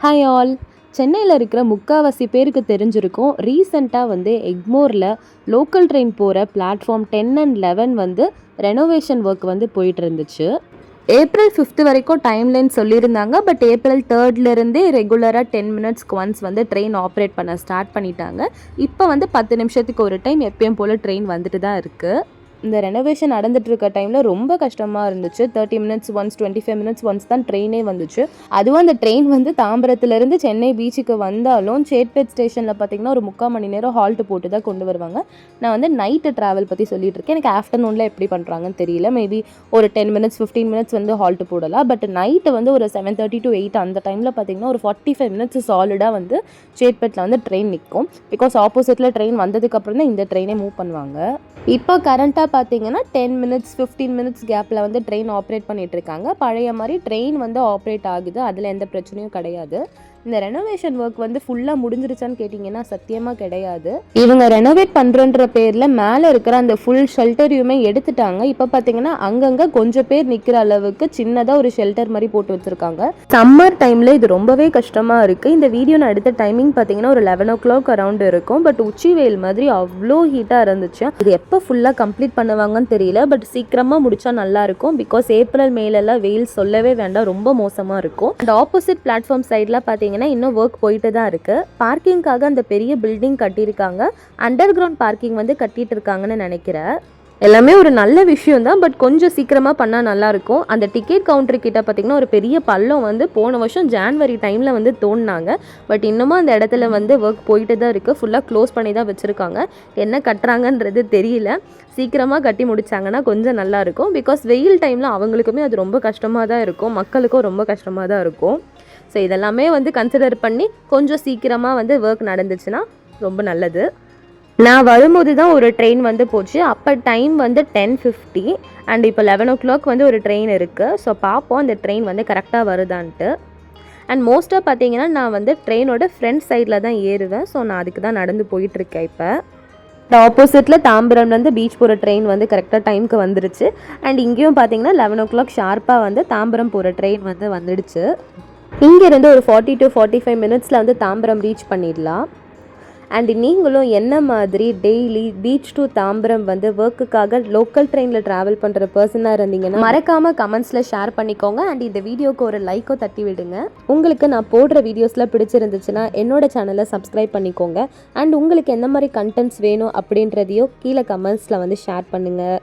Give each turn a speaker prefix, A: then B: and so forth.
A: Hi all. சென்னையில் இருக்கிற முக்கால்வாசி பேருக்கு தெரிஞ்சிருக்கும், ரீசெண்டாக வந்து எக்மோரில் லோக்கல் ட்ரெயின் போகிற பிளாட்ஃபார்ம் 10 and 11 வந்து ரெனோவேஷன் ஒர்க் வந்து போயிட்டு இருந்துச்சு. ஏப்ரல் 5th வரைக்கும் டைம்லைன் சொல்லியிருந்தாங்க. பட் ஏப்ரல் 3லேருந்தே ரெகுலராக 10 மினிட்ஸ்க்கு ஒன்ஸ் வந்து ட்ரெயின் ஆப்ரேட் பண்ண ஸ்டார்ட் பண்ணிட்டாங்க. இப்போ வந்து 10 நிமிஷத்துக்கு ஒரு டைம் எப்பயும் போல் ட்ரெயின் வந்துட்டு தான் இருக்குது. இந்த ரெனோவேஷன் நடந்துட்டு இருக்க டைமில் ரொம்ப கஷ்டமாக இருந்துச்சு. 30 மினிட்ஸ் ஒன்ஸ் 25 மினிட்ஸ் ஒன்ஸ் தான் ட்ரெயினே வந்துச்சு. அதுவும் அந்த ட்ரெயின் வந்து தாம்பரத்துலேருந்து சென்னை பீச்சுக்கு வந்தாலும் சேட்பேட் ஸ்டேஷனில் பார்த்திங்கன்னா ஒரு 3/4 மணி நேரம் ஹால்ட்டு போட்டு தான் கொண்டு வருவாங்க. நான் வந்து நைட்டு ட்ராவல் பற்றி சொல்லிட்டு இருக்கேன். எனக்கு ஆஃப்டர்நூனில் எப்படி பண்ணுறாங்கன்னு தெரியல. மேபி ஒரு 10 மினிட்ஸ் 15 மினிட்ஸ் வந்து ஹால்ட்டு போடலாம். பட் நைட்டு வந்து ஒரு 7:30 to 8 அந்த டைமில் பார்த்திங்கன்னா ஒரு 45 மினிட்ஸ் சாலிடாக வந்து சேட்பேட்டில் வந்து ட்ரெயின் நிற்கும். பிகாஸ் ஆப்போசிட்டில் ட்ரெயின் வந்ததுக்கப்புறம் தான் இந்த ட்ரெயினே மூவ் பண்ணுவாங்க. இப்போ கரண்ட்டாக பார்த்தீங்கன்னா 10 மினிட்ஸ் 15 மினிட்ஸ் கேப்பில் வந்து ட்ரெயின் ஆப்ரேட் பண்ணிகிட்டு இருக்காங்க. பழைய மாதிரி ட்ரெயின் வந்து ஆப்ரேட் ஆகுது, அதில் எந்த பிரச்சனையும் கிடையாது. இந்த ரெனோவேஷன் ஒர்க் வந்து ஃபுல்லாக முடிஞ்சிருச்சான்னு கேட்டிங்கன்னா சத்தியமாக கிடையாது. இவங்க ரெனோவேட் பண்ணுறன்ற பேரில் மேலே இருக்கிற அந்த ஃபுல் ஷெல்டரையுமே எடுத்துட்டாங்க. இப்போ பார்த்தீங்கன்னா அங்கங்கே கொஞ்சம் பேர் நிற்கிற அளவுக்கு சின்னதாக ஒரு ஷெல்டர் மாதிரி போட்டு வச்சுருக்காங்க. சம்மர் டைமில் இது ரொம்பவே கஷ்டமாக இருக்குது. இந்த வீடியோ நான் எடுத்த டைமிங் பார்த்தீங்கன்னா ஒரு 11 o'clock அரௌண்ட் இருக்கும். பட் உச்சி வெயில் மாதிரி அவ்வளோ ஹீட்டாக இருந்துச்சு. இது எப்போ ஃபுல்லாக கம்ப்ளீட் பண்ணுவாங்கன்னு தெரியல. பட் சீக்கிரமாக முடித்தா நல்லாயிருக்கும். பிகாஸ் ஏப்ரல் மேலெல்லாம் வெயில் சொல்லவே வேண்டாம், ரொம்ப மோசமாக இருக்கும். அந்த ஆப்போசிட் பிளாட்ஃபார்ம் சைடில் பார்த்தீங்கன்னா இன்னும் ஒர்க் போயிட்டு தான் இருக்குது. பார்க்கிங்காக அந்த பெரிய பில்டிங் கட்டியிருக்காங்க. அண்டர் கிரவுண்ட் பார்க்கிங் வந்து கட்டிட்டு இருக்காங்கன்னு நினைக்கிறேன். எல்லாமே ஒரு நல்ல விஷயம் தான். பட் கொஞ்சம் சீக்கிரமாக பண்ணால் நல்லாயிருக்கும். அந்த டிக்கெட் கவுண்டர் கிட்ட பார்த்திங்கன்னா ஒரு பெரிய பள்ளம் வந்து போன வருஷம் ஜான்வரி டைமில் வந்து தோண்டினாங்க. பட் இன்னமும் அந்த இடத்துல வந்து ஒர்க் போயிட்டு தான் இருக்குது. ஃபுல்லாக க்ளோஸ் பண்ணி தான் வச்சுருக்காங்க. என்ன கட்டுறாங்கன்றது தெரியல. சீக்கிரமாக கட்டி முடித்தாங்கன்னா கொஞ்சம் நல்லாயிருக்கும். பிகாஸ் வெயில் டைமில் அவங்களுக்குமே அது ரொம்ப கஷ்டமாக தான் இருக்கும், மக்களுக்கும் ரொம்ப கஷ்டமாக தான் இருக்கும். ஸோ இதெல்லாமே வந்து கன்சிடர் பண்ணி கொஞ்சம் சீக்கிரமாக வந்து ஒர்க் நடந்துச்சுன்னா ரொம்ப நல்லது. நான் வரும்போது தான் ஒரு ட்ரெயின் வந்து போச்சு. அப்போ டைம் வந்து 10:50 அண்ட் இப்போ 11 o'clock வந்து ஒரு ட்ரெயின் இருக்குது. ஸோ பார்ப்போம் அந்த ட்ரெயின் வந்து கரெக்டாக வருதான்ட்டு. அண்ட் மோஸ்ட்டாக பார்த்தீங்கன்னா நான் வந்து ட்ரெயினோட ஃப்ரண்ட் சைடில் தான் ஏறுவேன். ஸோ நான் அதுக்கு தான் நடந்து போயிட்டுருக்கேன். இப்போ இந்த ஆப்போசிட்டில் தாம்பரம்லேருந்து பீச் போகிற ட்ரெயின் வந்து கரெக்டாக டைமுக்கு வந்துடுச்சு. அண்ட் இங்கேயும் பார்த்தீங்கன்னா 11 o'clock ஷார்ப்பாக வந்து தாம்பரம் போகிற ட்ரெயின் வந்து வந்துடுச்சு. இங்கேருந்து ஒரு 40 to 45 மினிட்ஸில் வந்து தாம்பரம் ரீச் பண்ணிடலாம். அண்ட் நீங்களும் என்ன மாதிரி டெய்லி பீச் டு தாம்பரம் வந்து ஒர்க்குக்காக லோக்கல் ட்ரெயினில் ட்ராவல் பண்ணுற பர்சனாக இருந்தீங்கன்னா மறக்காமல் கமெண்ட்ஸில் ஷேர் பண்ணிக்கோங்க. அண்ட் இந்த வீடியோக்கு ஒரு லைக்கோ தட்டி விடுங்க. உங்களுக்கு நான் போடுற வீடியோஸில் பிடிச்சிருந்துச்சுன்னா என்னோட சேனலை சப்ஸ்கிரைப் பண்ணிக்கோங்க. அண்ட் உங்களுக்கு எந்த மாதிரி கண்டென்ட்ஸ் வேணும் அப்படின்றதையோ கீழே கமெண்ட்ஸில் வந்து ஷேர் பண்ணுங்கள்.